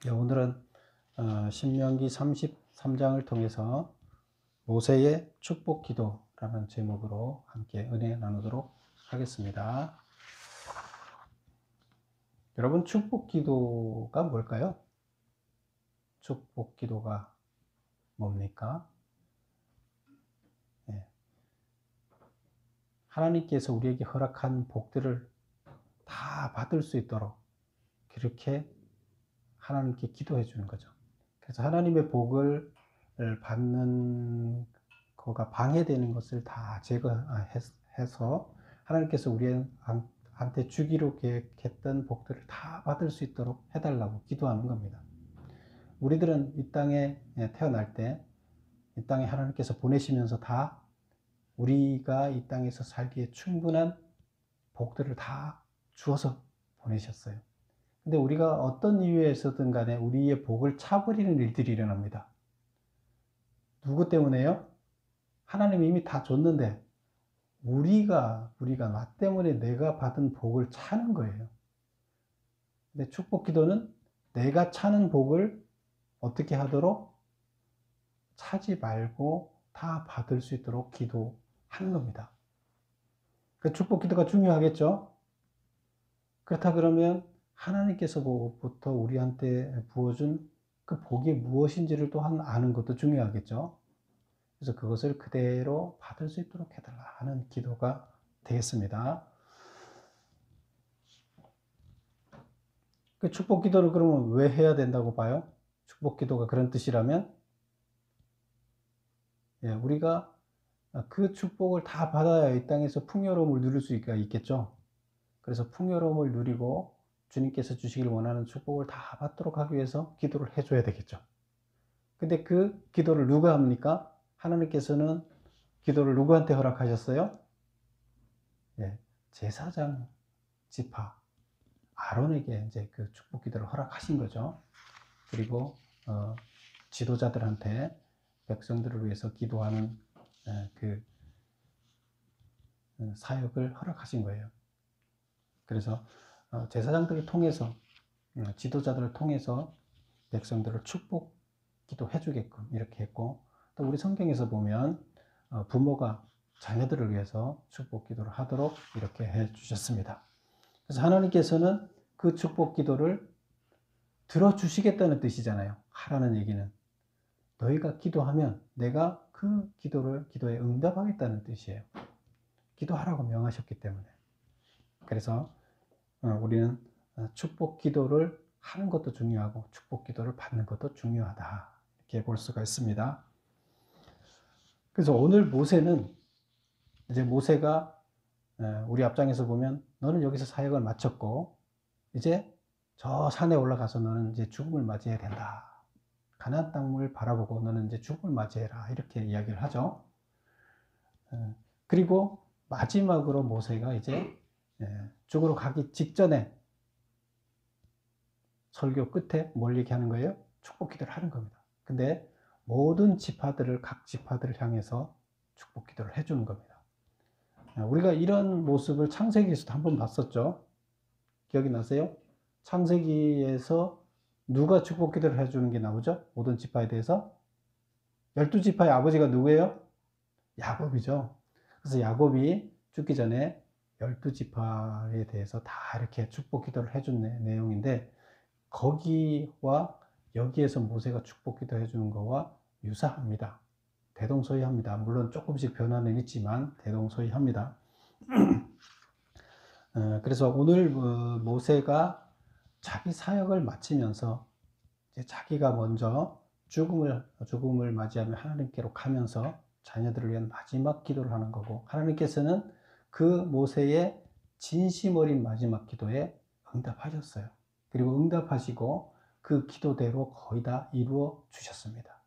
네, 오늘은 신명기 33장을 통해서 모세의 축복 기도라는 제목으로 함께 은혜 나누도록 하겠습니다. 여러분, 축복 기도가 뭘까요? 축복 기도가 뭡니까? 네. 하나님께서 우리에게 허락한 복들을 다 받을 수 있도록 그렇게 하나님께 기도해 주는 거죠. 그래서 하나님의 복을 받는 거가 방해되는 것을 다 제거해서 하나님께서 우리한테 주기로 계획했던 복들을 다 받을 수 있도록 해달라고 기도하는 겁니다. 우리들은 이 땅에 태어날 때 이 땅에 하나님께서 보내시면서 다 우리가 이 땅에서 살기에 충분한 복들을 다 주어서 보내셨어요. 근데 우리가 어떤 이유에서든 간에 우리의 복을 차버리는 일들이 일어납니다. 누구 때문에요? 하나님이 이미 다 줬는데 우리가 나 때문에 내가 받은 복을 차는 거예요. 근데 축복 기도는 내가 차는 복을 어떻게 하도록 차지 말고 다 받을 수 있도록 기도하는 겁니다. 그 축복 기도가 중요하겠죠? 그렇다 그러면 하나님께서부터 우리한테 부어준 그 복이 무엇인지를 또한 아는 것도 중요하겠죠. 그래서 그것을 그대로 받을 수 있도록 해달라 하는 기도가 되겠습니다. 그 축복 기도를 그러면 왜 해야 된다고 봐요? 축복 기도가 그런 뜻이라면 우리가 그 축복을 다 받아야 이 땅에서 풍요로움을 누릴 수가 있겠죠. 그래서 풍요로움을 누리고 주님께서 주시길 원하는 축복을 다 받도록 하기 위해서 기도를 해줘야 되겠죠. 근데 그 기도를 누가 합니까? 하나님께서는 기도를 누구한테 허락하셨어요? 제사장 지파 아론에게 이제 그 축복 기도를 허락하신 거죠. 그리고 지도자들한테 백성들을 위해서 기도하는 그 사역을 허락하신 거예요. 그래서 제사장들을 통해서 지도자들을 통해서 백성들을 축복 기도해 주게끔 이렇게 했고, 또 우리 성경에서 보면 부모가 자녀들을 위해서 축복 기도를 하도록 이렇게 해 주셨습니다. 그래서 하나님께서는 그 축복 기도를 들어주시겠다는 뜻이잖아요. 하라는 얘기는 너희가 기도하면 내가 그 기도에 응답하겠다는 뜻이에요. 기도하라고 명하셨기 때문에. 그래서 우리는 축복 기도를 하는 것도 중요하고 축복 기도를 받는 것도 중요하다, 이렇게 볼 수가 있습니다. 그래서 오늘 모세는 이제 모세가 우리 앞장에서 보면 너는 여기서 사역을 마쳤고 이제 저 산에 올라가서 너는 이제 죽음을 맞이해야 된다. 가나안 땅을 바라보고 너는 이제 죽음을 맞이해라, 이렇게 이야기를 하죠. 그리고 마지막으로 모세가 이제 죽으러 가기 직전에 설교 끝에 뭘 얘기하는 거예요? 축복 기도를 하는 겁니다. 근데 모든 각 지파들을 향해서 축복 기도를 해주는 겁니다. 우리가 이런 모습을 창세기에서도 한번 봤었죠. 기억이 나세요? 창세기에서 누가 축복 기도를 해주는 게 나오죠? 모든 지파에 대해서 12지파의 아버지가 누구예요? 야곱이죠. 그래서 야곱이 죽기 전에 12지파에 대해서 다 이렇게 축복 기도를 해준 내용인데, 거기와 여기에서 모세가 축복 기도 해주는 거와 유사합니다. 대동소이합니다. 물론 조금씩 변화는 있지만 대동소이합니다. 그래서 오늘 모세가 자기 사역을 마치면서 이제 자기가 먼저 죽음을 맞이하며 하나님께로 가면서 자녀들을 위한 마지막 기도를 하는 거고, 하나님께서는 그 모세의 진심 어린 마지막 기도에 응답하셨어요. 그리고 응답하시고 그 기도대로 거의 다 이루어 주셨습니다.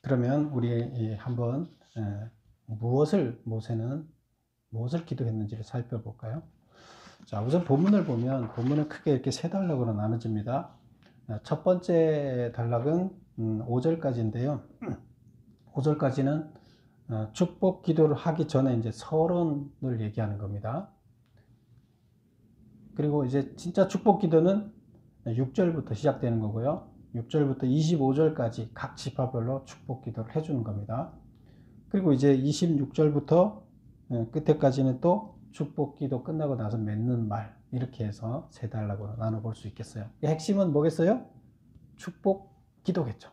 그러면 우리 한번 모세는 무엇을 기도했는지를 살펴볼까요? 자, 우선 본문을 보면 본문은 크게 이렇게 세 단락으로 나눠집니다. 첫 번째 단락은 5절까지인데요. 5절까지는 축복 기도를 하기 전에 이제 서론을 얘기하는 겁니다. 그리고 이제 진짜 축복 기도는 6절부터 시작되는 거고요. 6절부터 25절까지 각 지파별로 축복 기도를 해주는 겁니다. 그리고 이제 26절부터 끝에까지는 또 축복 기도 끝나고 나서 맺는 말, 이렇게 해서 세 단락으로 나눠볼 수 있겠어요. 핵심은 뭐겠어요? 축복 기도겠죠.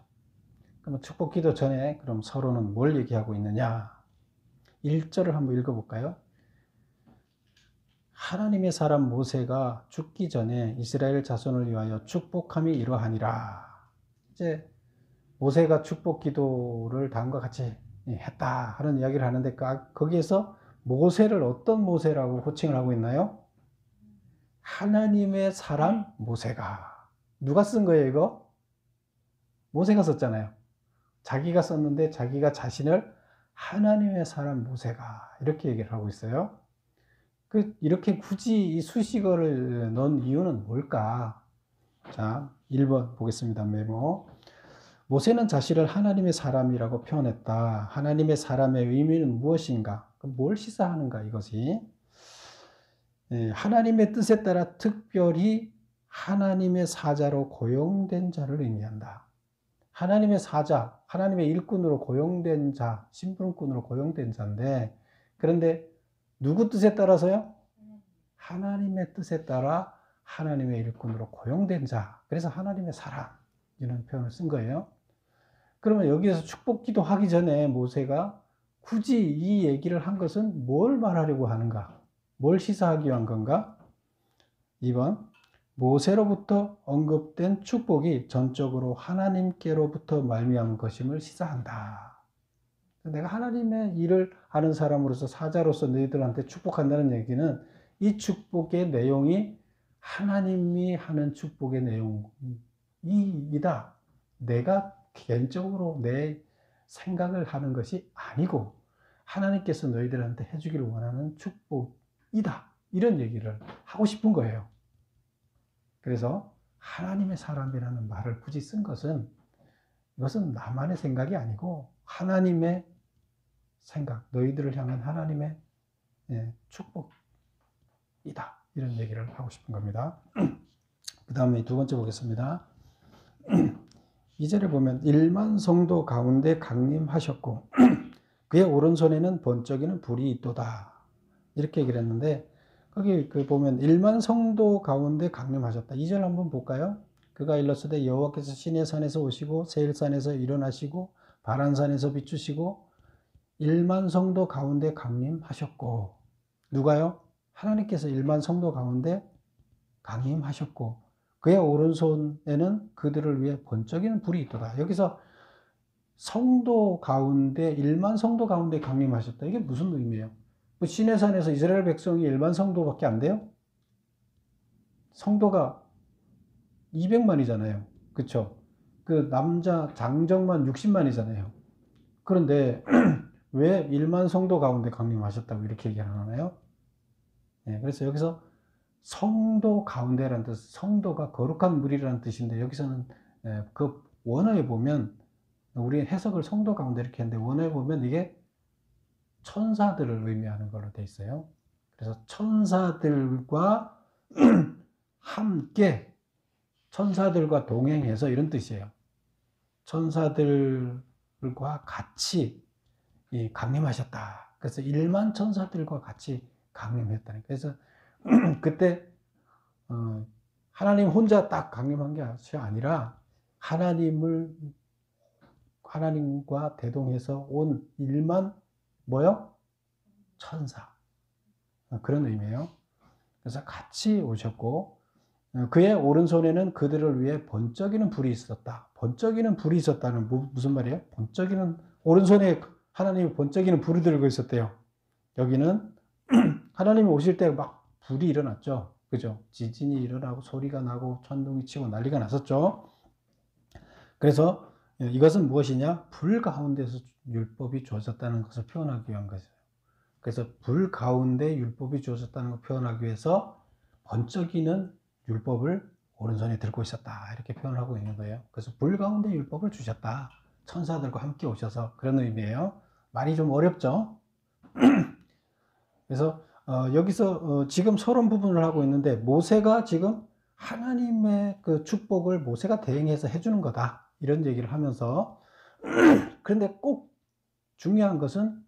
그러면 축복 기도 전에 그럼 서로는 뭘 얘기하고 있느냐? 1절을 한번 읽어볼까요? 하나님의 사람 모세가 죽기 전에 이스라엘 자손을 위하여 축복함이 이러하니라. 이제 모세가 축복 기도를 다음과 같이 했다 하는 이야기를 하는데, 거기에서 모세를 어떤 모세라고 호칭을 하고 있나요? 하나님의 사람 모세가. 누가 쓴 거예요, 이거? 모세가 썼잖아요. 자기가 썼는데 자기가 자신을 하나님의 사람 모세가 이렇게 얘기를 하고 있어요. 이렇게 굳이 이 수식어를 넣은 이유는 뭘까? 자, 1번 보겠습니다. 메모. 모세는 자신을 하나님의 사람이라고 표현했다. 하나님의 사람의 의미는 무엇인가? 뭘 시사하는가 이것이? 하나님의 뜻에 따라 특별히 하나님의 사자로 고용된 자를 의미한다. 하나님의 사자, 하나님의 일꾼으로 고용된 자, 심부름꾼으로 고용된 자인데, 그런데 누구 뜻에 따라서요? 하나님의 뜻에 따라 하나님의 일꾼으로 고용된 자. 그래서 하나님의 사람, 이런 표현을 쓴 거예요. 그러면 여기에서 축복 기도하기 전에 모세가 굳이 이 얘기를 한 것은 뭘 말하려고 하는가? 뭘 시사하기 위한 건가? 2번, 모세로부터 언급된 축복이 전적으로 하나님께로부터 말미암은 것임을 시사한다. 내가 하나님의 일을 하는 사람으로서, 사자로서 너희들한테 축복한다는 얘기는 이 축복의 내용이 하나님이 하는 축복의 내용이다. 내가 개인적으로 내 생각을 하는 것이 아니고 하나님께서 너희들한테 해주기를 원하는 축복이다. 이런 얘기를 하고 싶은 거예요. 그래서 하나님의 사람이라는 말을 굳이 쓴 것은, 이것은 나만의 생각이 아니고 하나님의 생각, 너희들을 향한 하나님의 축복이다. 이런 얘기를 하고 싶은 겁니다. 그 다음에 두 번째 보겠습니다. 2절에 보면 1만 성도 가운데 강림하셨고 그의 오른손에는 번쩍이는 불이 있도다. 이렇게 얘기를 했는데, 거기 보면 1만 성도 가운데 강림하셨다. 2절 한번 볼까요? 그가 일렀으되 여호와께서 시내 산에서 오시고 세일산에서 일어나시고 바란산에서 비추시고 1만 성도 가운데 강림하셨고. 누가요? 하나님께서 1만 성도 가운데 강림하셨고 그의 오른손에는 그들을 위해 번쩍이는 불이 있도다. 여기서 성도 가운데, 1만 성도 가운데 강림하셨다. 이게 무슨 의미예요? 시내산에서 이스라엘 백성이 1만 성도밖에 안 돼요? 성도가 200만이잖아요. 그쵸? 그 남자 장정만 60만이잖아요. 그런데 왜 1만 성도 가운데 강림하셨다고 이렇게 얘기하나요? 그래서 여기서 성도 가운데라는 뜻, 성도가 거룩한 무리라는 뜻인데, 여기서는 그 원어에 보면, 우리 해석을 성도 가운데 이렇게 했는데 원어에 보면 이게 천사들을 의미하는 걸로 되어 있어요. 그래서 천사들과 함께, 천사들과 동행해서, 이런 뜻이에요. 천사들과 같이 강림하셨다. 그래서 1만 천사들과 같이 강림했다는. 그래서 그때 하나님 혼자 딱 강림한 게 아니라 하나님과 대동해서 온 1만 뭐요? 천사. 그런 의미예요. 그래서 같이 오셨고 그의 오른손에는 그들을 위해 번쩍이는 불이 있었다. 번쩍이는 불이 있었다는 무슨 말이에요? 번쩍이는, 오른손에 하나님이 번쩍이는 불을 들고 있었대요. 여기는 하나님이 오실 때 막 불이 일어났죠. 그죠? 지진이 일어나고 소리가 나고 천둥이 치고 난리가 났었죠. 그래서 이것은 무엇이냐? 불 가운데서 율법이 주어졌다는 것을 표현하기 위한 것이에요. 그래서 불 가운데 율법이 주어졌다는 것을 표현하기 위해서 번쩍이는 율법을 오른손에 들고 있었다. 이렇게 표현하고 있는 거예요. 그래서 불 가운데 율법을 주셨다. 천사들과 함께 오셔서, 그런 의미예요. 말이 좀 어렵죠? 그래서 여기서 지금 서론 부분을 하고 있는데 모세가 지금 하나님의 그 축복을 모세가 대행해서 해주는 거다 이런 얘기를 하면서 그런데 꼭 중요한 것은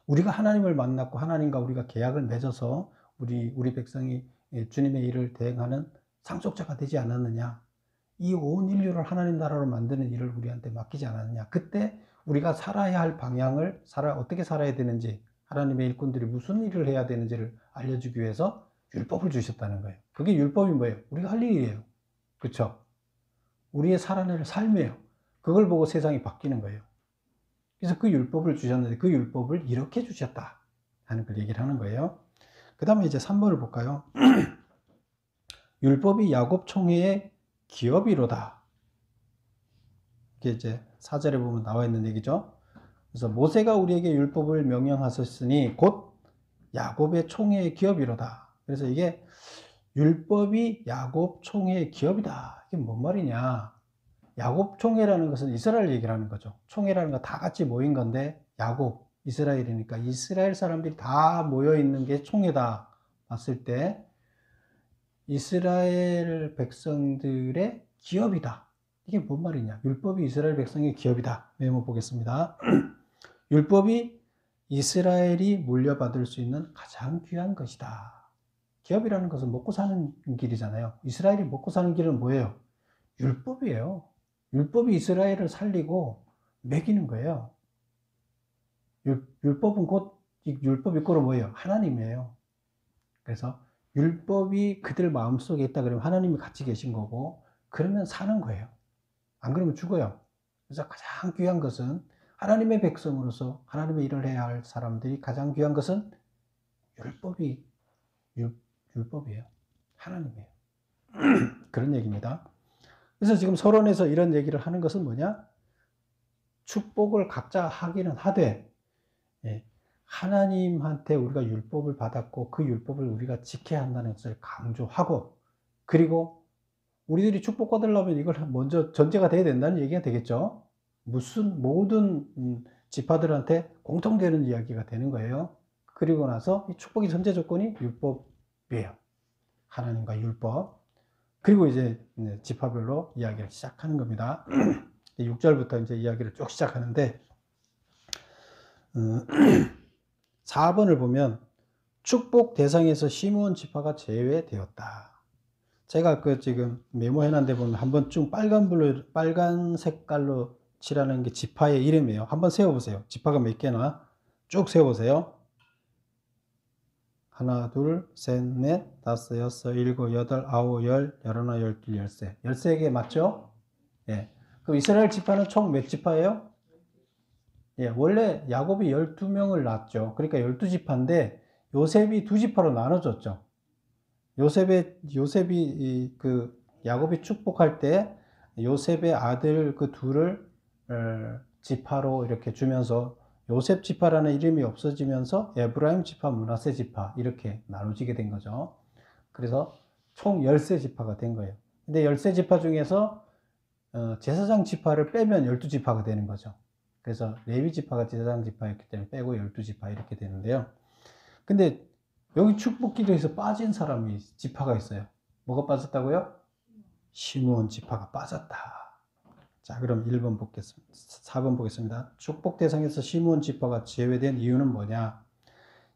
우리가 하나님을 만났고 하나님과 우리가 계약을 맺어서 우리 백성이 주님의 일을 대행하는 상속자가 되지 않았느냐, 이 온 인류를 하나님 나라로 만드는 일을 우리한테 맡기지 않았느냐, 그때 우리가 살아야 할 방향을 어떻게 살아야 되는지, 하나님의 일꾼들이 무슨 일을 해야 되는지를 알려주기 위해서 율법을 주셨다는 거예요. 그게 율법이 뭐예요? 우리가 할 일이에요. 그렇죠? 우리의 살아낼 삶이에요. 그걸 보고 세상이 바뀌는 거예요. 그래서 그 율법을 주셨는데 그 율법을 이렇게 주셨다 하는 걸 얘기를 하는 거예요. 그 다음에 이제 3번을 볼까요? 율법이 야곱 총회의 기업이로다. 이게 이제 4절에 보면 나와 있는 얘기죠. 그래서 모세가 우리에게 율법을 명령하셨으니 곧 야곱의 총회의 기업이로다. 그래서 이게 율법이 야곱 총회의 기업이다. 이게 뭔 말이냐? 야곱 총회라는 것은 이스라엘 얘기를 하는 거죠. 총회라는 거 다 같이 모인 건데 야곱, 이스라엘이니까 이스라엘 사람들이 다 모여 있는 게 총회다 봤을 때 이스라엘 백성들의 기업이다. 이게 뭔 말이냐? 율법이 이스라엘 백성의 기업이다. 메모 보겠습니다. 율법이 이스라엘이 물려받을 수 있는 가장 귀한 것이다. 기업이라는 것은 먹고 사는 길이잖아요. 이스라엘이 먹고 사는 길은 뭐예요? 율법이에요. 율법이 이스라엘을 살리고 먹이는 거예요. 율법은 곧 율법 이꼬로 뭐예요? 하나님이에요. 그래서 율법이 그들 마음속에 있다 그러면 하나님이 같이 계신 거고, 그러면 사는 거예요. 안 그러면 죽어요. 그래서 가장 귀한 것은 하나님의 백성으로서 하나님의 일을 해야 할 사람들이 가장 귀한 것은 율법이에요. 하나님이에요. 그런 얘기입니다. 그래서 지금 서론에서 이런 얘기를 하는 것은 뭐냐? 축복을 각자 하기는 하되 하나님한테 우리가 율법을 받았고 그 율법을 우리가 지켜야 한다는 것을 강조하고, 그리고 우리들이 축복받으려면 이걸 먼저 전제가 돼야 된다는 얘기가 되겠죠. 모든 지파들한테 공통되는 이야기가 되는 거예요. 그리고 나서 이 축복의 전제 조건이 율법이에요. 하나님과 율법. 그리고 이제 지파별로 이야기를 시작하는 겁니다. 6절부터 이제 이야기를 쭉 시작하는데 4번을 보면 축복 대상에서 시므온 지파가 제외되었다. 제가 지금 메모해놓은 데 보면 한번 쭉 빨간 색깔로 칠하는 게 지파의 이름이에요. 한번 세워보세요. 지파가 몇 개나 쭉 세워보세요. 하나, 둘, 셋, 넷, 다섯, 여섯, 일곱, 여덟, 아홉, 열, 열하나, 열둘, 열세. 13개 맞죠? 예. 그럼 이스라엘 지파는 총 몇 지파예요? 예, 원래 야곱이 12명을 낳았죠. 그러니까 12지파인데 요셉이 2지파로 나눠졌죠. 요셉이 야곱이 축복할 때 요셉의 아들 그 둘을 지파로 이렇게 주면서 요셉 지파라는 이름이 없어지면서 에브라임 지파, 므낫세 지파 이렇게 나눠지게 된 거죠. 그래서 총 13지파가 된 거예요. 근데 13지파 중에서 제사장 지파를 빼면 12지파가 되는 거죠. 그래서 레위 지파가 제사장 지파였기 때문에 빼고 12지파 이렇게 되는데요. 근데 여기 축복 기도에서 빠진 사람이 지파가 있어요. 뭐가 빠졌다고요? 시므온 지파가 빠졌다. 자, 그럼 1번 보겠습니다. 4번 보겠습니다. 축복 대상에서 시므온 지파가 제외된 이유는 뭐냐?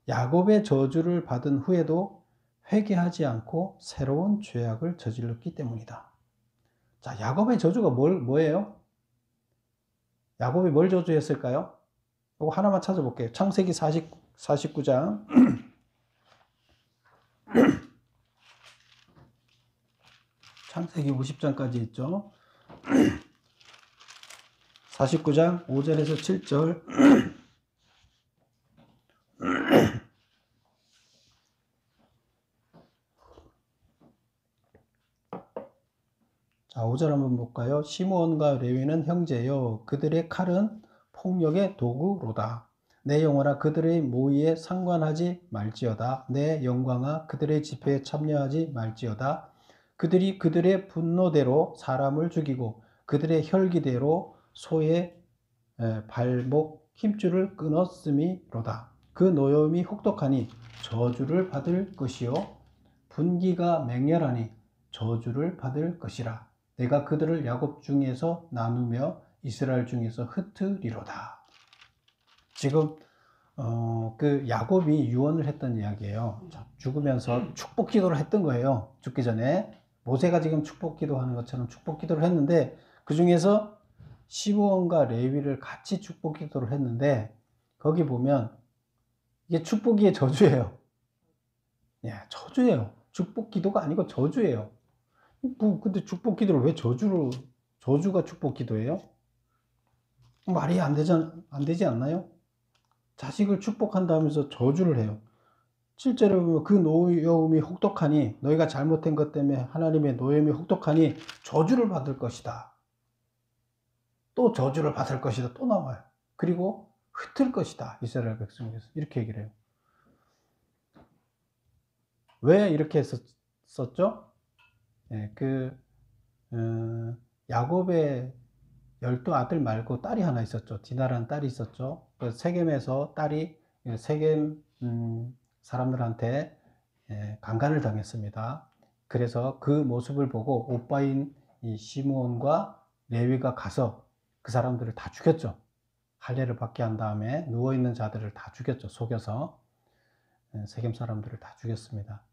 야곱의 저주를 받은 후에도 회개하지 않고 새로운 죄악을 저질렀기 때문이다. 자, 야곱의 저주가 뭐예요? 야곱이 뭘 저주했을까요? 이거 하나만 찾아볼게요. 창세기 49장. 창세기 50장까지 있죠. 49장 5절에서 7절. 자, 5절 한번 볼까요? 시므온과 레위는 형제요. 그들의 칼은 폭력의 도구로다. 내 영혼아 그들의 모의에 상관하지 말지어다. 내 영광아 그들의 집회에 참여하지 말지어다. 그들이 그들의 분노대로 사람을 죽이고 그들의 혈기대로 소의 발목 힘줄을 끊었음이로다. 그 노여움이 혹독하니 저주를 받을 것이요 분기가 맹렬하니 저주를 받을 것이라. 내가 그들을 야곱 중에서 나누며 이스라엘 중에서 흩으리로다. 지금 그 야곱이 유언을 했던 이야기예요. 죽으면서 축복 기도를 했던 거예요. 죽기 전에 모세가 지금 축복 기도하는 것처럼 축복 기도를 했는데, 그 중에서 시므온과 레위를 같이 축복 기도를 했는데, 거기 보면 이게 축복이에요, 저주예요? 예, 저주예요. 축복 기도가 아니고 저주예요. 근데 축복 기도를 왜 저주가 축복 기도예요? 말이 안 되지 않나요? 자식을 축복한다면서 저주를 해요. 실제로 보면 그 노여움이 혹독하니, 너희가 잘못한 것 때문에 하나님의 노여움이 혹독하니 저주를 받을 것이다. 또 저주를 받을 것이다. 또 나와요. 그리고 흩을 것이다. 이스라엘 백성에게서. 이렇게 얘기를 해요. 왜 이렇게 썼죠? 예, 야곱의 12아들 말고 딸이 하나 있었죠. 디나라는 딸이 있었죠. 그 세겜에서 딸이 세겜 사람들한테 강간을 당했습니다. 그래서 그 모습을 보고 오빠인 이 시므온과 레위가 가서 그 사람들을 다 죽였죠. 할례를 받게 한 다음에 누워있는 자들을 다 죽였죠. 속여서 세겜 사람들을 다 죽였습니다.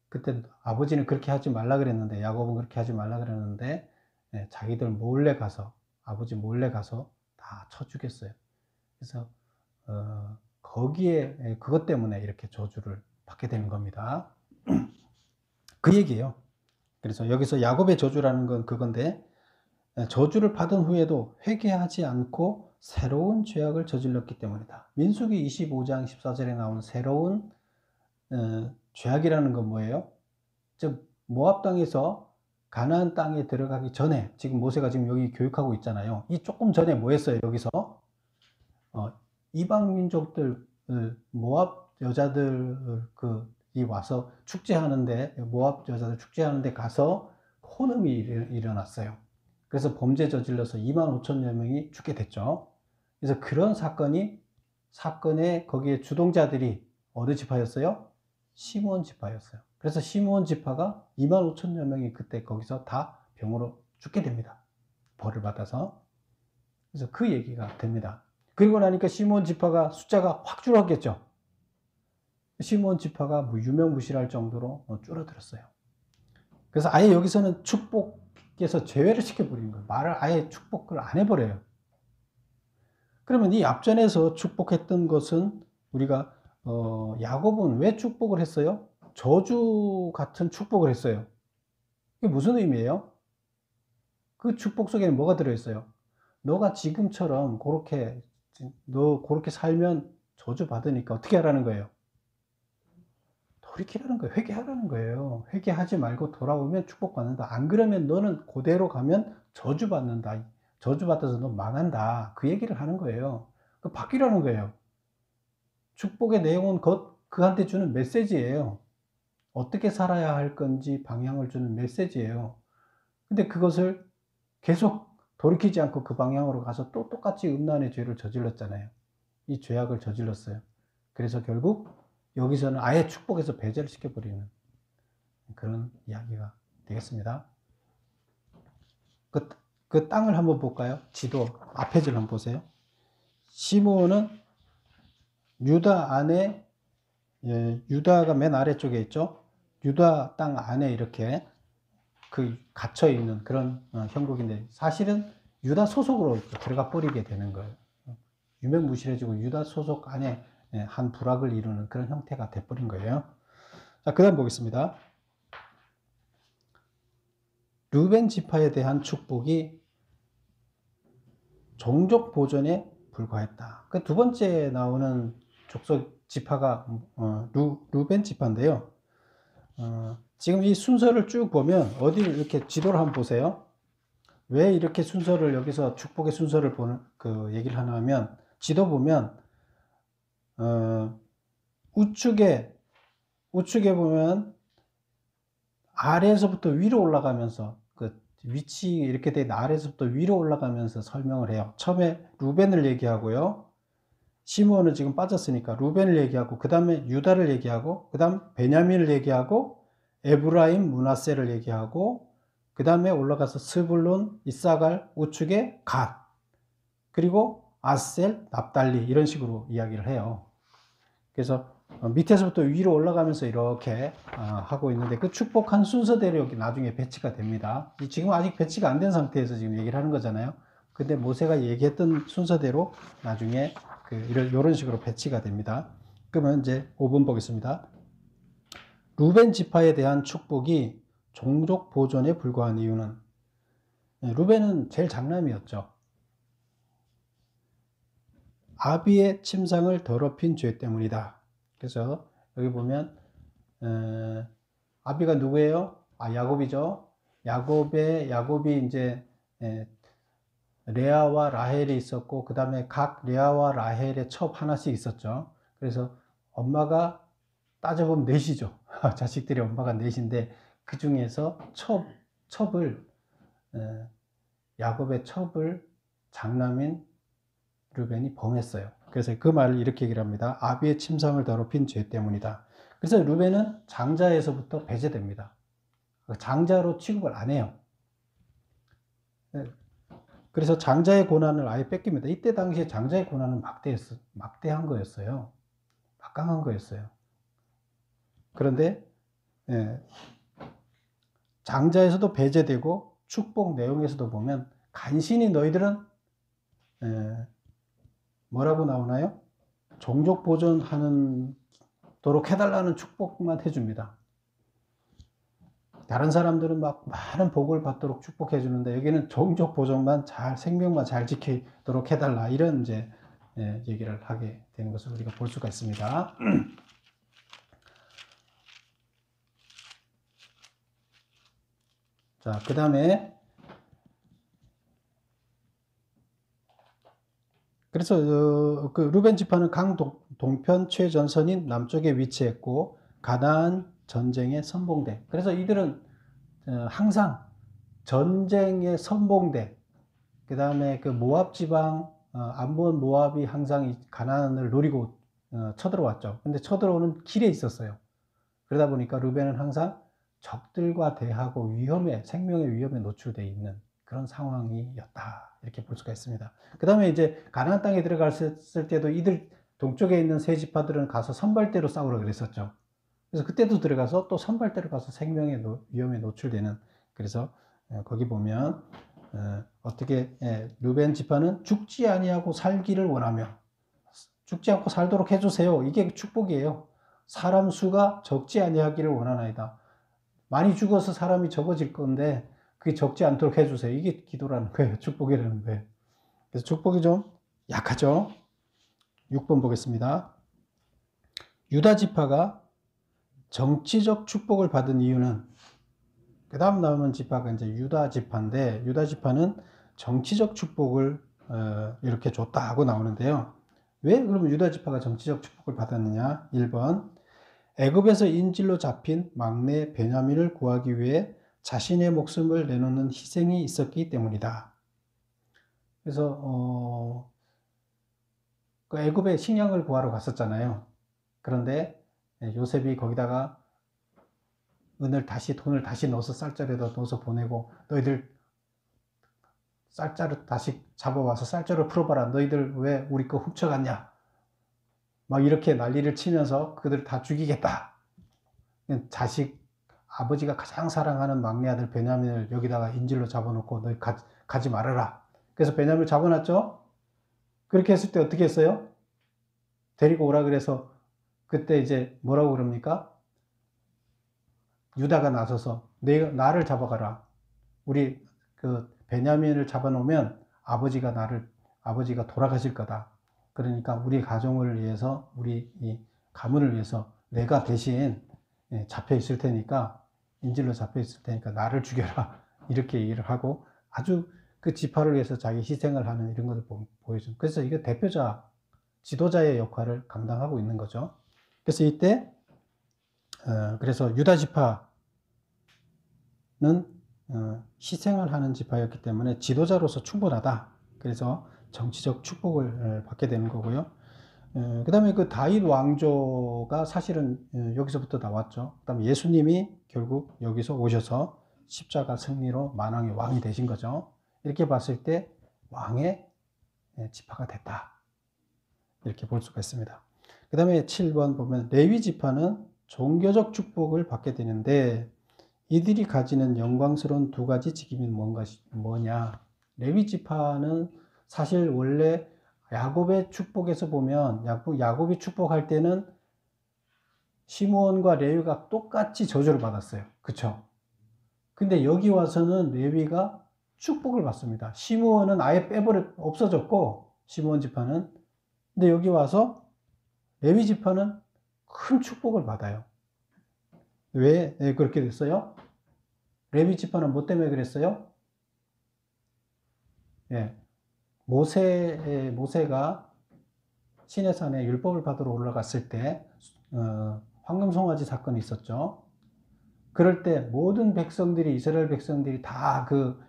그때 아버지는 그렇게 하지 말라 그랬는데, 야곱은 그렇게 하지 말라 그랬는데 자기들 몰래 가서, 아버지 몰래 가서 다 쳐 죽였어요. 그래서 거기에 그것 때문에 이렇게 저주를 받게 되는 겁니다. 그 얘기예요. 그래서 여기서 야곱의 저주라는 건 그건데, 저주를 받은 후에도 회개하지 않고 새로운 죄악을 저질렀기 때문이다. 민수기 25장 14절에 나온 새로운 죄악이라는 건 뭐예요? 즉 모압 땅에서 가나안 땅에 들어가기 전에, 지금 모세가 지금 여기 교육하고 있잖아요. 이 조금 전에 뭐 했어요? 여기서 이방 민족들, 모압 여자들 이 와서 축제하는데, 모압 여자들 축제하는데 가서 혼음이 일어났어요. 그래서 범죄 저질러서 25,000여 명이 죽게 됐죠. 그래서 그런 사건에 거기에 주동자들이 어느 지파였어요? 시므온 지파였어요. 그래서 시므온 지파가 25,000여 명이 그때 거기서 다 병으로 죽게 됩니다. 벌을 받아서. 그래서 그 얘기가 됩니다. 그리고 나니까 시므온 지파가 숫자가 확 줄었겠죠. 시므온 지파가 뭐 유명무실할 정도로 줄어들었어요. 그래서 아예 여기서는 축복에서 제외를 시켜버리는 거예요. 말을 아예 축복을 안 해버려요. 그러면 이 앞전에서 축복했던 것은, 우리가 야곱은 왜 축복을 했어요? 저주 같은 축복을 했어요. 이게 무슨 의미예요? 그 축복 속에는 뭐가 들어있어요? 너가 지금처럼 그렇게 살면 저주 받으니까 어떻게 하라는 거예요? 돌이키라는 거예요. 회개하라는 거예요. 회개하지 말고 돌아오면 축복받는다. 안 그러면 너는 그대로 가면 저주받는다. 저주받아서 너 망한다. 그 얘기를 하는 거예요. 바뀌라는 거예요. 축복의 내용은 그한테 주는 메시지예요. 어떻게 살아야 할 건지 방향을 주는 메시지예요. 근데 그것을 계속 돌이키지 않고 그 방향으로 가서 또 똑같이 음란의 죄를 저질렀잖아요. 이 죄악을 저질렀어요. 그래서 결국 여기서는 아예 축복에서 배제를 시켜버리는 그런 이야기가 되겠습니다. 그 땅을 한번 볼까요? 지도 앞에 줄 한번 보세요. 시므온은 유다 안에, 유다가 맨 아래쪽에 있죠. 유다 땅 안에 이렇게 갇혀 있는 그런 형국인데, 사실은 유다 소속으로 들어가 버리게 되는 거예요. 유명무실해지고 유다 소속 안에 한 부락을 이루는 그런 형태가 돼버린 거예요. 자, 그 다음 보겠습니다. 르벤 지파에 대한 축복이 종족 보존에 불과했다. 그 두 번째 나오는 족속 지파가 르벤 지파인데요. 지금 이 순서를 쭉 보면, 어디를 이렇게 지도를 한번 보세요. 왜 이렇게 순서를, 여기서 축복의 순서를 얘기를 하나 하면, 지도 보면 우측에 보면 아래에서부터 위로 올라가면서, 위치 이렇게 된 아래에서부터 위로 올라가면서 설명을 해요. 처음에 루벤을 얘기하고요. 시므온은 지금 빠졌으니까 루벤을 얘기하고 그 다음에 유다를 얘기하고 그 다음 베냐민을 얘기하고 에브라임, 므낫세를 얘기하고 그 다음에 올라가서 스불론, 이사갈, 우측에 갓, 그리고 아셀, 납달리 이런 식으로 이야기를 해요. 그래서 밑에서부터 위로 올라가면서 이렇게 하고 있는데 그 축복한 순서대로 여기 나중에 배치가 됩니다. 지금 아직 배치가 안 된 상태에서 지금 얘기를 하는 거잖아요. 근데 모세가 얘기했던 순서대로 나중에 이런 식으로 배치가 됩니다. 그러면 이제 5번 보겠습니다. 루벤 지파에 대한 축복이 종족 보존에 불과한 이유는, 루벤은 제일 장남이었죠. 아비의 침상을 더럽힌 죄 때문이다. 그래서 여기 보면 아비가 누구예요? 야곱이죠. 야곱이 이제 레아와 라헬이 있었고 그 다음에 각 레아와 라헬의 첩 하나씩 있었죠. 그래서 엄마가 따져보면 넷이죠. 자식들이 엄마가 넷인데 그 중에서 야곱의 첩을 장남인 루벤이 범했어요. 그래서 그 말을 이렇게 얘기를 합니다. 아비의 침상을 더럽힌 죄 때문이다. 그래서 루벤은 장자에서부터 배제됩니다. 장자로 취급을 안 해요. 그래서 장자의 고난을 아예 뺏깁니다. 이때 당시에 장자의 고난은 막대한 거였어요. 막강한 거였어요. 그런데 장자에서도 배제되고 축복 내용에서도 보면 간신히 너희들은 뭐라고 나오나요? 종족 보존하는 도록 해달라는 축복만 해줍니다. 다른 사람들은 막 많은 복을 받도록 축복해 주는데 여기는 종족 보존만 생명만 잘 지키도록 해달라, 이런 이제 얘기를 하게 되는 것을 우리가 볼 수가 있습니다. 자, 그 다음에 그래서 그 루벤 지파는 강 동편 최전선인 남쪽에 위치했고 가나안 전쟁의 선봉대. 그래서 이들은 항상 전쟁의 선봉대, 그 다음에 그 모압 지방, 암몬 모압이 항상 가나안을 노리고 쳐들어왔죠. 근데 쳐들어오는 길에 있었어요. 그러다 보니까 루벤은 항상 적들과 대하고 생명의 위험에 노출되어 있는 그런 상황이었다, 이렇게 볼 수가 있습니다. 그 다음에 이제 가나안 땅에 들어갔을 때도 이들 동쪽에 있는 세 지파들은 가서 선발대로 싸우라 그랬었죠. 그래서 그때도 들어가서 또 선발대로 가서 생명의 위험에 노출되는, 그래서 거기 보면 어떻게 루벤 지파는 죽지 아니하고 살기를 원하며 죽지 않고 살도록 해주세요. 이게 축복이에요. 사람 수가 적지 아니하기를 원하나이다. 많이 죽어서 사람이 적어질 건데 그게 적지 않도록 해주세요. 이게 기도라는 거예요. 축복이라는 거예요. 그래서 축복이 좀 약하죠. 6번 보겠습니다. 유다 지파가 정치적 축복을 받은 이유는, 그 다음 나오는 지파가 이제 유다 지파인데 유다 지파는 정치적 축복을 이렇게 줬다 하고 나오는데요. 왜 그러면 유다 지파가 정치적 축복을 받았느냐? 1번, 애굽에서 인질로 잡힌 막내 베냐민을 구하기 위해 자신의 목숨을 내놓는 희생이 있었기 때문이다. 그래서 그 애굽에 식량을 구하러 갔었잖아요. 그런데 요셉이 거기다가 돈을 다시 넣어서 쌀자루에다 넣어서 보내고, 너희들 쌀자루 다시 잡아와서 쌀자루 풀어봐라. 너희들 왜 우리 거 훔쳐갔냐? 막 이렇게 난리를 치면서 그들 다 죽이겠다. 아버지가 가장 사랑하는 막내 아들 베냐민을 여기다가 인질로 잡아놓고 너희 가지 말아라. 그래서 베냐민을 잡아놨죠. 그렇게 했을 때 어떻게 했어요? 데리고 오라 그래서 그때 이제 뭐라고 그럽니까? 유다가 나서서 나를 잡아가라. 우리 그 베냐민을 잡아놓으면 아버지가 돌아가실 거다. 그러니까 우리 가정을 위해서, 우리 이 가문을 위해서 내가 대신 잡혀 있을 테니까, 인질로 잡혀 있을 테니까 나를 죽여라. 이렇게 얘기를 하고 아주 그 지파를 위해서 자기 희생을 하는 이런 것을 보여준. 그래서 이게 지도자의 역할을 감당하고 있는 거죠. 그래서 이때 그래서 유다 지파는 희생을 하는 지파였기 때문에 지도자로서 충분하다. 그래서 정치적 축복을 받게 되는 거고요. 그 다음에 그 다윗 왕조가 사실은 여기서부터 나왔죠. 그 다음에 예수님이 결국 여기서 오셔서 십자가 승리로 만왕의 왕이 되신 거죠. 이렇게 봤을 때 왕의 지파가 됐다. 이렇게 볼 수가 있습니다. 그 다음에 7번 보면 레위 지파는 종교적 축복을 받게 되는데 이들이 가지는 영광스러운 두 가지 직임이 뭐냐. 레위 지파는 사실 원래 야곱의 축복에서 보면 야곱이 축복할 때는 시므온과 레위가 똑같이 저주를 받았어요. 그쵸? 근데 여기 와서는 레위가 축복을 받습니다. 시므온은 아예 없어졌고, 시므온 지파는. 근데 여기 와서 레위 지파는 큰 축복을 받아요. 왜 그렇게 됐어요? 레위 지파는 뭐 때문에 그랬어요? 예. 모세가 시내산에 율법을 받으러 올라갔을 때 황금송아지 사건이 있었죠. 그럴 때 모든 백성들이, 이스라엘 백성들이 다 그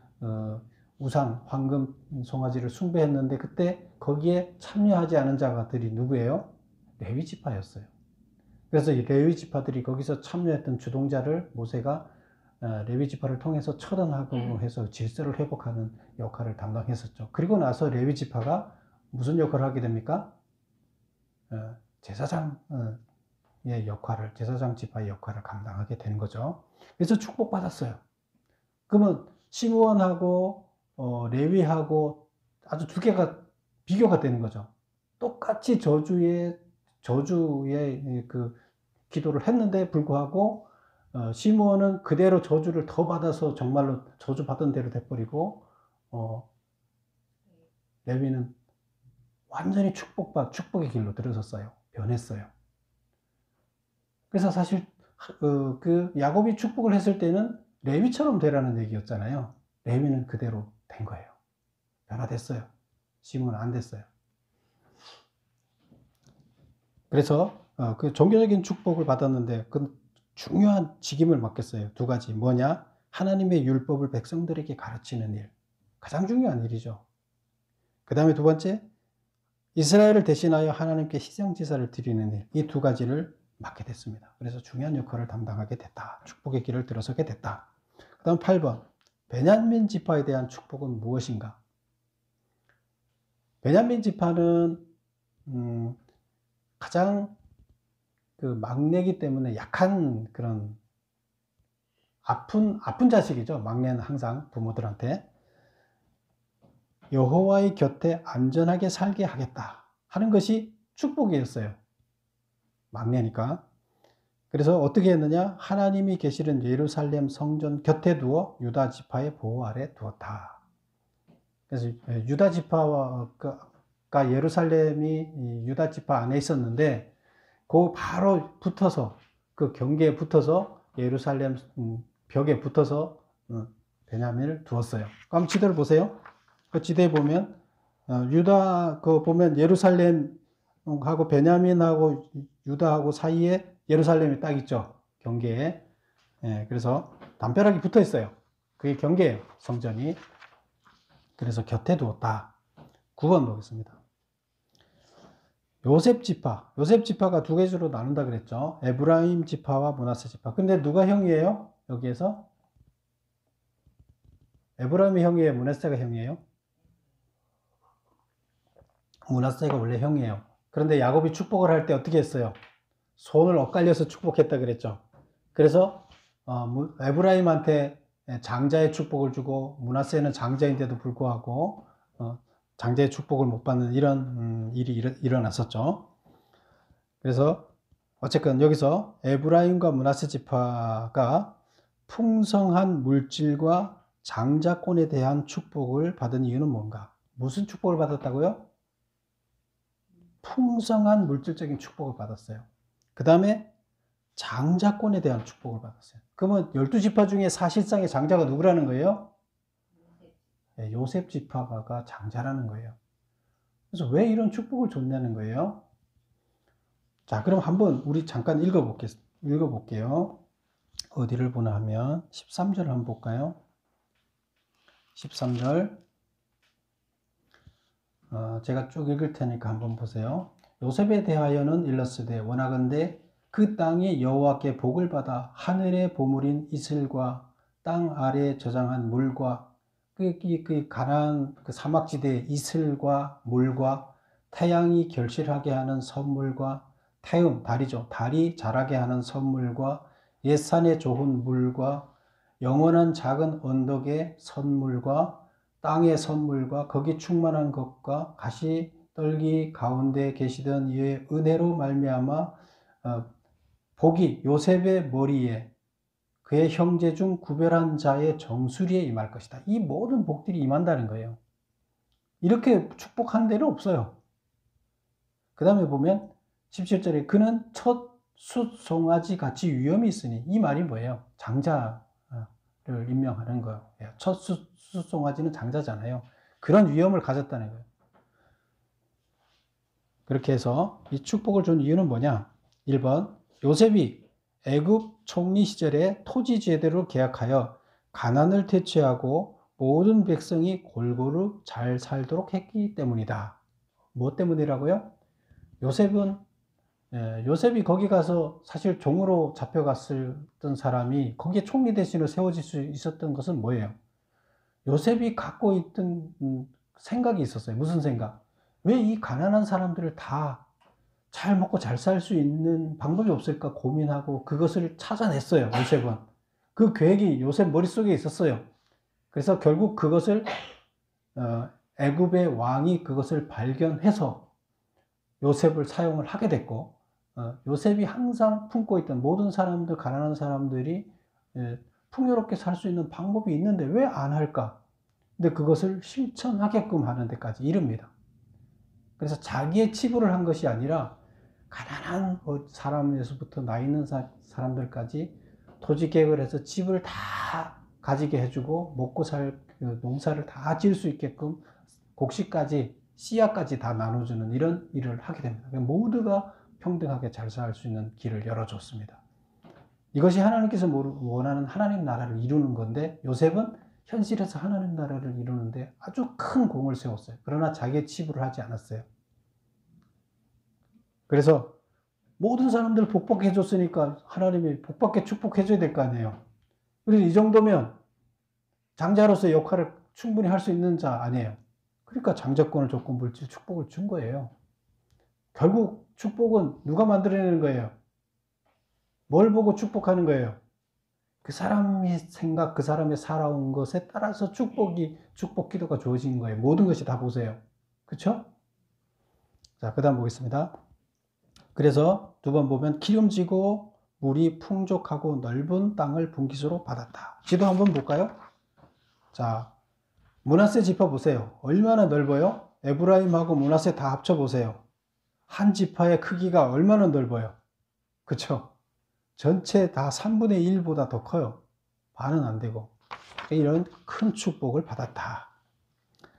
우상 황금 송아지를 숭배했는데 그때 거기에 참여하지 않은 자들이 누구예요? 레위 지파였어요. 그래서 이 레위 지파들이 거기서 참여했던 주동자를 모세가 레위 지파를 통해서 처단하고 해서 질서를 회복하는 역할을 담당했었죠. 그리고 나서 레위 지파가 무슨 역할을 하게 됩니까? 제사장의 역할을, 제사장 지파의 역할을 감당하게 되는 거죠. 그래서 축복받았어요. 그러면 시므온하고 레위하고 아주 두 개가 비교가 되는 거죠. 똑같이 저주의 그 기도를 했는데 불구하고 시므온은 그대로 저주를 더 받아서 정말로 저주 받은 대로 돼버리고 레위는 완전히 축복의 길로 들어섰어요. 변했어요. 그래서 사실 그 야곱이 축복을 했을 때는 레위처럼 되라는 얘기였잖아요. 레위는 그대로 된 거예요. 변화됐어요. 시므온은 안 됐어요. 그래서 그 종교적인 축복을 받았는데 그 중요한 직임을 맡겼어요. 두 가지. 뭐냐? 하나님의 율법을 백성들에게 가르치는 일. 가장 중요한 일이죠. 그 다음에 두 번째, 이스라엘을 대신하여 하나님께 희생제사를 드리는 일. 이 두 가지를 맡게 됐습니다. 그래서 중요한 역할을 담당하게 됐다. 축복의 길을 들어서게 됐다. 그 다음 8번. 베냐민 지파에 대한 축복은 무엇인가? 베냐민 지파는 가장 그 막내기 때문에 약한 그런 아픈 자식이죠. 막내는 항상 부모들한테 여호와의 곁에 안전하게 살게 하겠다 하는 것이 축복이었어요. 막내니까. 그래서 어떻게 했느냐? 하나님이 계시는 예루살렘 성전 곁에 두어 유다 지파의 보호 아래 두었다. 그래서 유다 지파가 예루살렘이 유다 지파 안에 있었는데 그 바로 붙어서 그 경계에 붙어서 예루살렘 벽에 붙어서 베냐민을 두었어요. 그럼 지도를 보세요. 그 지도에 보면 유다 그 보면 예루살렘하고 베냐민하고 유다하고 사이에 예루살렘이 딱 있죠. 경계에. 예, 그래서 담벼락이 붙어 있어요. 그게 경계예요. 성전이. 그래서 곁에 두었다. 9번 보겠습니다. 요셉 지파가 두 개주로 나눈다 그랬죠. 에브라임 지파와 므낫세 지파. 근데 누가 형이에요? 여기에서 에브라임이 형이에요? 므낫세가 형이에요? 므낫세가 원래 형이에요. 그런데 야곱이 축복을 할 때 어떻게 했어요? 손을 엇갈려서 축복했다 그랬죠. 그래서 에브라임한테 장자의 축복을 주고 므낫세는 장자인데도 불구하고 장자의 축복을 못 받는 이런 일이 일어났었죠. 그래서 어쨌건 여기서 에브라임과 므낫세 지파가 풍성한 물질과 장자권에 대한 축복을 받은 이유는 뭔가? 무슨 축복을 받았다고요? 풍성한 물질적인 축복을 받았어요. 그 다음에 장자권에 대한 축복을 받았어요. 그러면 12지파 중에 사실상의 장자가 누구라는 거예요? 네, 요셉 지파가 장자라는 거예요. 그래서 왜 이런 축복을 줬냐는 거예요. 자, 그럼 한번 우리 잠깐 읽어볼게요. 어디를 보나 하면 13절 한번 볼까요? 13절 제가 쭉 읽을 테니까 한번 보세요. 요셉에 대하여는 일렀으되 원하건대 그 땅이 여호와께 복을 받아 하늘의 보물인 이슬과 땅 아래에 저장한 물과 그 가나안 그 사막지대의 이슬과 물과 태양이 결실하게 하는 선물과 태음 달이죠. 달이 자라게 하는 선물과 옛산의 좋은 물과 영원한 작은 언덕의 선물과 땅의 선물과 거기 충만한 것과 가시 떨기 가운데 계시던 이의 은혜로 말미암아 복이 요셉의 머리에 그의 형제 중 구별한 자의 정수리에 임할 것이다. 이 모든 복들이 임한다는 거예요. 이렇게 축복한 데는 없어요. 그 다음에 보면 17절에 그는 첫 숫송아지 같이 위엄이 있으니, 이 말이 뭐예요? 장자를 임명하는 거예요. 첫 숫송아지는 장자잖아요. 그런 위엄을 가졌다는 거예요. 그렇게 해서 이 축복을 준 이유는 뭐냐? 1번 요셉이 애굽 총리 시절에 토지 제대로 계약하여 가난을 퇴치하고 모든 백성이 골고루 잘 살도록 했기 때문이다. 뭐 때문이라고요? 요셉이 거기 가서 사실 종으로 잡혀갔던 사람이 거기에 총리 대신으로 세워질 수 있었던 것은 뭐예요? 요셉이 갖고 있던 생각이 있었어요. 무슨 생각? 왜 이 가난한 사람들을 다 잘 먹고 잘 살 수 있는 방법이 없을까 고민하고 그것을 찾아냈어요. 요셉은. 그 계획이 요셉 머릿속에 있었어요. 그래서 결국 그것을 애굽의 왕이 그것을 발견해서 요셉을 사용을 하게 됐고, 요셉이 항상 품고 있던 모든 사람들, 가난한 사람들이 풍요롭게 살 수 있는 방법이 있는데 왜 안 할까? 근데 그것을 실천하게끔 하는 데까지 이릅니다. 그래서 자기의 치부를 한 것이 아니라 가난한 사람에서부터 나 있는 사람들까지 토지 계획을 해서 집을 다 가지게 해주고 먹고 살 농사를 다 지을 수 있게끔 곡식까지 씨앗까지 다 나눠주는 이런 일을 하게 됩니다. 모두가 평등하게 잘 살 수 있는 길을 열어줬습니다. 이것이 하나님께서 원하는 하나님 나라를 이루는 건데, 요셉은 현실에서 하나님 나라를 이루는데 아주 큰 공을 세웠어요. 그러나 자기의 치부를 하지 않았어요. 그래서 모든 사람들 복받게 해줬으니까 하나님이 복받게 축복해줘야 될 거 아니에요. 그래서 이 정도면 장자로서의 역할을 충분히 할 수 있는 자 아니에요. 그러니까 장자권을 줬고 물질 축복을 준 거예요. 결국 축복은 누가 만들어내는 거예요? 뭘 보고 축복하는 거예요? 그 사람의 생각, 그 사람의 살아온 것에 따라서 축복 기도가 주어진 거예요. 모든 것이 다 보세요. 그렇죠? 자, 그 다음 보겠습니다. 그래서 두 번 보면 기름지고 물이 풍족하고 넓은 땅을 분기수로 받았다. 지도 한번 볼까요? 자, 므낫세 지파 보세요. 얼마나 넓어요? 에브라임하고 므낫세 다 합쳐 보세요. 한 지파의 크기가 얼마나 넓어요? 그쵸? 전체 다 3분의 1보다 더 커요. 반은 안 되고. 이런 큰 축복을 받았다.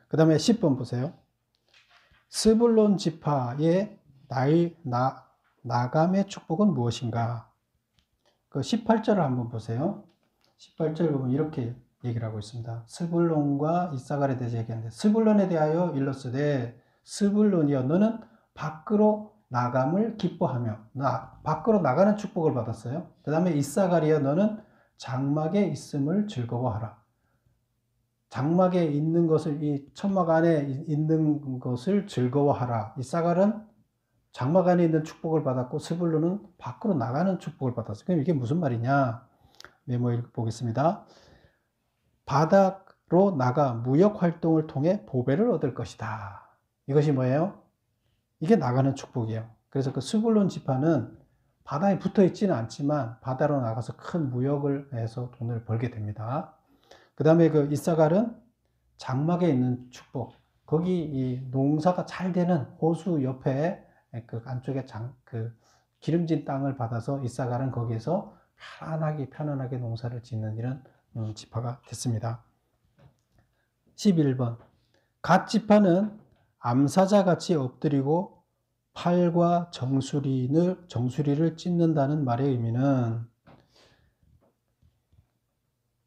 그 다음에 10번 보세요. 스불론 지파의 나감의 축복은 무엇인가? 그 18절을 한번 보세요. 18절 보면 이렇게 얘기를 하고 있습니다. 스불론과 이사갈에 대해서 얘기하는데, 스불론에 대하여 일렀으되 스불론이여 너는 밖으로 나감을 기뻐하며, 밖으로 나가는 축복을 받았어요. 그 다음에 이사갈이여 너는 장막에 있음을 즐거워하라. 장막에 있는 것을, 이 천막 안에 있는 것을 즐거워하라. 이사갈은 장막 안에 있는 축복을 받았고 스불론은 밖으로 나가는 축복을 받았어요. 그럼 이게 무슨 말이냐? 메모 읽어보겠습니다. 바다로 나가 무역 활동을 통해 보배를 얻을 것이다. 이것이 뭐예요? 이게 나가는 축복이에요. 그래서 그 스불론 지파는 바다에 붙어 있지는 않지만 바다로 나가서 큰 무역을 해서 돈을 벌게 됩니다. 그 다음에 그 이사갈은 장막에 있는 축복. 거기 이 농사가 잘 되는 호수 옆에 그 안쪽에 기름진 땅을 받아서 이사갈은 거기에서 편안하게 농사를 짓는 이런 지파가 됐습니다. 11번. 갓 지파는 암사자 같이 엎드리고 팔과 정수리를 찢는다는 말의 의미는,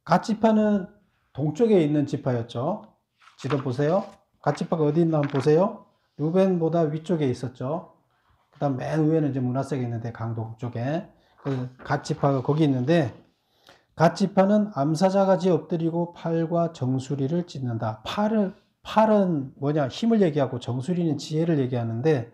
갓 지파는 동쪽에 있는 지파였죠. 지도 보세요. 갓 지파가 어디 있나 한번 보세요. 루벤보다 위쪽에 있었죠. 그다음 맨 위에는 이제 므낫세가 있는데 강동 쪽에 갓 지파가 거기 있는데 갓 지파는 암사자같이 엎드리고 팔과 정수리를 찢는다. 팔은 뭐냐? 힘을 얘기하고 정수리는 지혜를 얘기하는데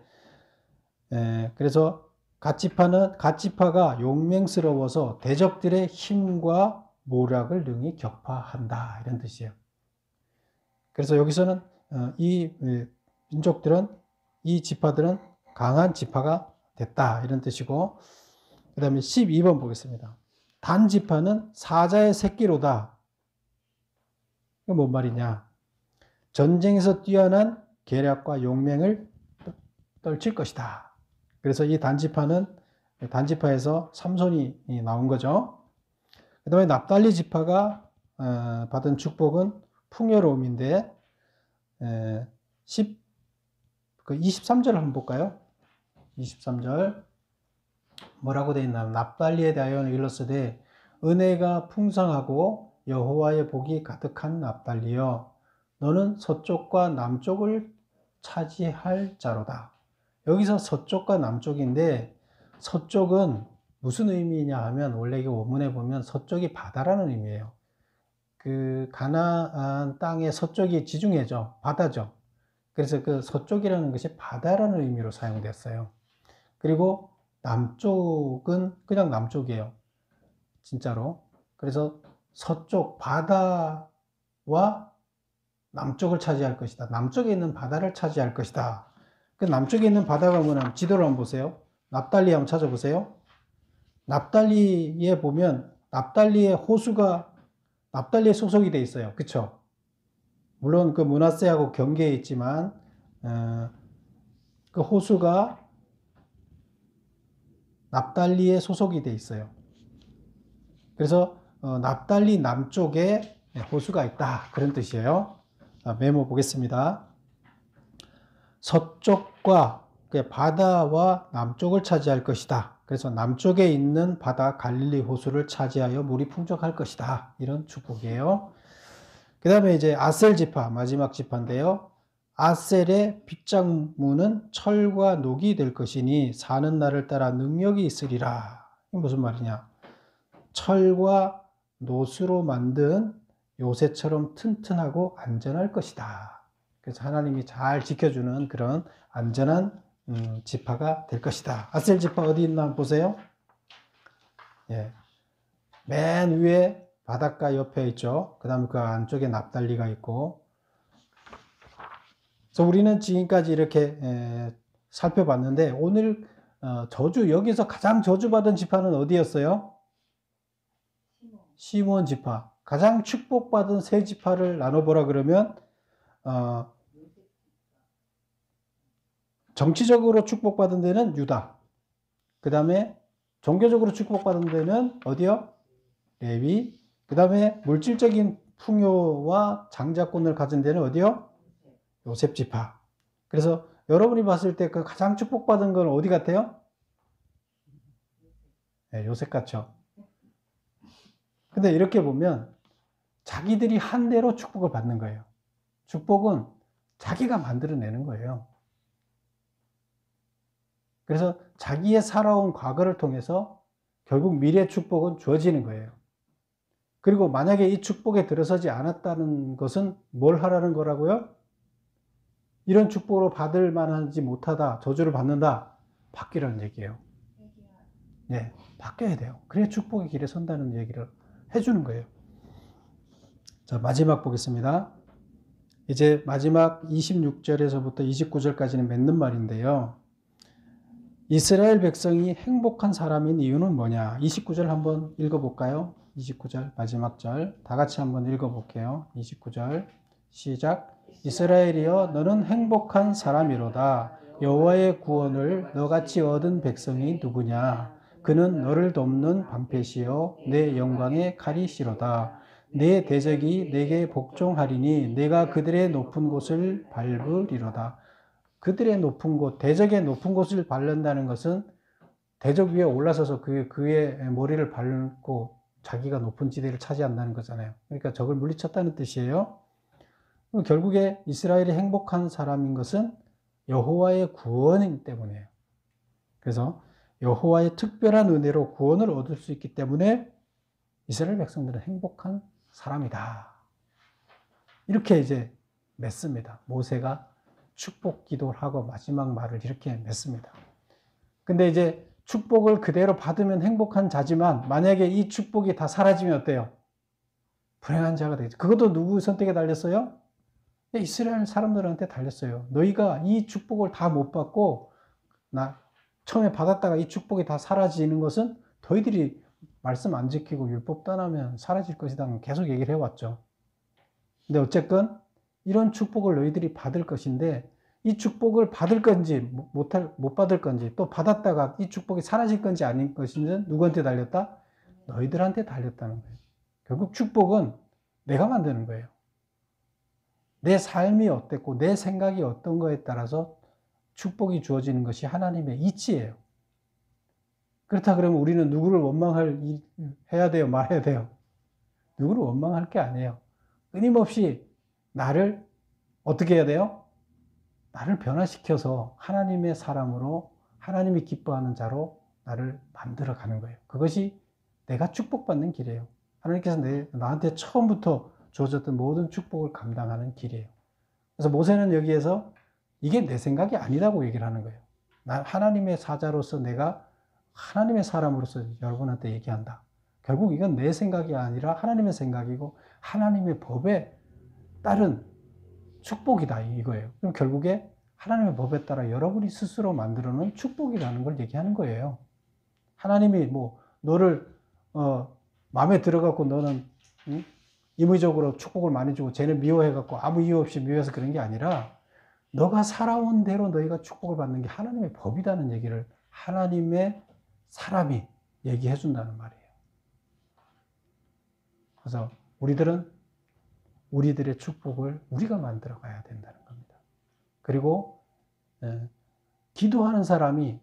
그래서 갓 지파가 용맹스러워서 대적들의 힘과 모략을 능히 격파한다 이런 뜻이에요. 그래서 여기서는 이 민족들은 이 지파들은 강한 지파가 됐다 이런 뜻이고 그 다음에 12번 보겠습니다. 단 지파는 사자의 새끼로다. 이게 뭔 말이냐? 전쟁에서 뛰어난 계략과 용맹을 떨칠 것이다. 그래서 이 단지파에서 삼손이 나온 거죠. 그 다음에 납달리 지파가 받은 축복은 풍요로움인데 23절을 한번 볼까요? 23절 뭐라고 되어 있나? 납달리에 대하여는 일렀으되 은혜가 풍성하고 여호와의 복이 가득한 납달리여 너는 서쪽과 남쪽을 차지할 자로다. 여기서 서쪽과 남쪽인데 서쪽은 무슨 의미냐 하면 원래 이 원문에 보면 서쪽이 바다라는 의미예요. 그 가나안 땅의 서쪽이 지중해죠. 바다죠. 그래서 그 서쪽이라는 것이 바다라는 의미로 사용됐어요. 그리고 남쪽은 그냥 남쪽이에요. 진짜로. 그래서 서쪽 바다와 남쪽을 차지할 것이다. 남쪽에 있는 바다를 차지할 것이다. 그 남쪽에 있는 바다가 뭐냐면 지도를 한번 보세요. 납달리 한번 찾아보세요. 납달리에 보면 납달리의 호수가 납달리에 소속이 돼 있어요. 그쵸? 물론 그 므낫세하고 경계에 있지만 그 호수가 납달리에 소속이 돼 있어요. 그래서 납달리 남쪽에 호수가 있다. 그런 뜻이에요. 메모 보겠습니다. 서쪽과 바다와 남쪽을 차지할 것이다. 그래서 남쪽에 있는 바다 갈릴리 호수를 차지하여 물이 풍족할 것이다. 이런 축복이에요. 그 다음에 이제 아셀 지파, 마지막 지파인데요. 아셀의 빗장무는 철과 녹이 될 것이니 사는 날을 따라 능력이 있으리라. 이게 무슨 말이냐? 철과 노수로 만든 요새처럼 튼튼하고 안전할 것이다. 그래서 하나님이 잘 지켜주는 그런 안전한 지파가 될 것이다. 아셀 지파 어디 있나 한번 보세요. 예. 맨 위에 바닷가 옆에 있죠. 그 다음에 그 안쪽에 납달리가 있고. 그래서 우리는 지금까지 이렇게 살펴봤는데 오늘 여기서 가장 저주받은 지파는 어디였어요? 시므온 지파. 가장 축복받은 세 지파를 나눠보라 그러면 정치적으로 축복받은 데는 유다. 그 다음에 종교적으로 축복받은 데는 어디요? 레위. 그 다음에 물질적인 풍요와 장자권을 가진 데는 어디요? 요셉 지파. 그래서 여러분이 봤을 때 그 가장 축복받은 건 어디 같아요? 네, 요셉 같죠. 근데 이렇게 보면 자기들이 한 대로 축복을 받는 거예요. 축복은 자기가 만들어내는 거예요. 그래서 자기의 살아온 과거를 통해서 결국 미래 축복은 주어지는 거예요. 그리고 만약에 이 축복에 들어서지 않았다는 것은 뭘 하라는 거라고요? 이런 축복으로 받을 만하지 못하다, 저주를 받는다, 바뀌라는 얘기예요. 네, 바뀌어야 돼요. 그래야 축복의 길에 선다는 얘기를 해주는 거예요. 자, 마지막 보겠습니다. 이제 마지막 26절에서부터 29절까지는 맺는 말인데요. 이스라엘 백성이 행복한 사람인 이유는 뭐냐? 29절 한번 읽어볼까요? 29절 마지막 절 다 같이 한번 읽어볼게요. 29절 시작. 이스라엘이여 너는 행복한 사람이로다. 여호와의 구원을 너같이 얻은 백성이 누구냐? 그는 너를 돕는 방패시요 내 영광의 칼이시로다. 내 대적이 내게 복종하리니 내가 그들의 높은 곳을 밟으리로다. 그들의 높은 곳, 대적의 높은 곳을 밟는다는 것은 대적 위에 올라서서 그의 머리를 밟고 자기가 높은 지대를 차지한다는 거잖아요. 그러니까 적을 물리쳤다는 뜻이에요. 결국에 이스라엘이 행복한 사람인 것은 여호와의 구원이기 때문이에요. 그래서 여호와의 특별한 은혜로 구원을 얻을 수 있기 때문에 이스라엘 백성들은 행복한 사람이다. 이렇게 이제 맺습니다. 모세가 축복 기도를 하고 마지막 말을 이렇게 맺습니다. 근데 이제 축복을 그대로 받으면 행복한 자지만 만약에 이 축복이 다 사라지면 어때요? 불행한 자가 되죠. 그것도 누구 선택에 달렸어요? 이스라엘 사람들한테 달렸어요. 너희가 이 축복을 다 못 받고 나 처음에 받았다가 이 축복이 다 사라지는 것은 너희들이 말씀 안 지키고 율법 떠나면 사라질 것이다. 계속 얘기를 해왔죠. 근데 어쨌건 이런 축복을 너희들이 받을 것인데 이 축복을 받을 건지 못 받을 건지 또 받았다가 이 축복이 사라질 건지 아닌 것인지 누구한테 달렸다? 너희들한테 달렸다는 거예요. 결국 축복은 내가 만드는 거예요. 내 삶이 어땠고 내 생각이 어떤 거에 따라서 축복이 주어지는 것이 하나님의 이치예요. 그렇다 그러면 우리는 누구를 해야 돼요? 말해야 돼요? 누구를 원망할 게 아니에요. 끊임없이 나를 어떻게 해야 돼요? 나를 변화시켜서 하나님의 사람으로 하나님이 기뻐하는 자로 나를 만들어 가는 거예요. 그것이 내가 축복받는 길이에요. 하나님께서 나한테 처음부터 주어졌던 모든 축복을 감당하는 길이에요. 그래서 모세는 여기에서 이게 내 생각이 아니라고 얘기를 하는 거예요. 난 하나님의 사자로서 내가 하나님의 사람으로서 여러분한테 얘기한다. 결국 이건 내 생각이 아니라 하나님의 생각이고 하나님의 법에 따른 축복이다 이거예요. 그럼 결국에 하나님의 법에 따라 여러분이 스스로 만들어 놓은 축복이라는 걸 얘기하는 거예요. 하나님이 뭐 너를 마음에 들어갖고 너는 임의적으로 축복을 많이 주고 쟤는 미워해갖고 아무 이유 없이 미워해서 그런 게 아니라 너가 살아온 대로 너희가 축복을 받는 게 하나님의 법이라는 얘기를 하나님의 사람이 얘기해 준다는 말이에요. 그래서 우리들은 우리들의 축복을 우리가 만들어 가야 된다는 겁니다. 그리고 기도하는 사람이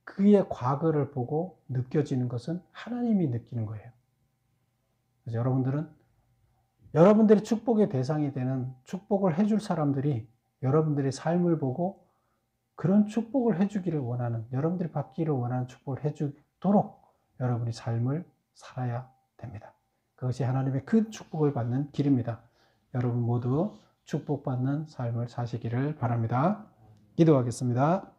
그의 과거를 보고 느껴지는 것은 하나님이 느끼는 거예요. 그래서 여러분들은 여러분들의 축복의 대상이 되는 축복을 해줄 사람들이 여러분들의 삶을 보고 그런 축복을 해주기를 원하는, 여러분들이 받기를 원하는 축복을 해주도록 여러분이 삶을 살아야 됩니다. 그것이 하나님의 그 축복을 받는 길입니다. 여러분 모두 축복받는 삶을 사시기를 바랍니다. 기도하겠습니다.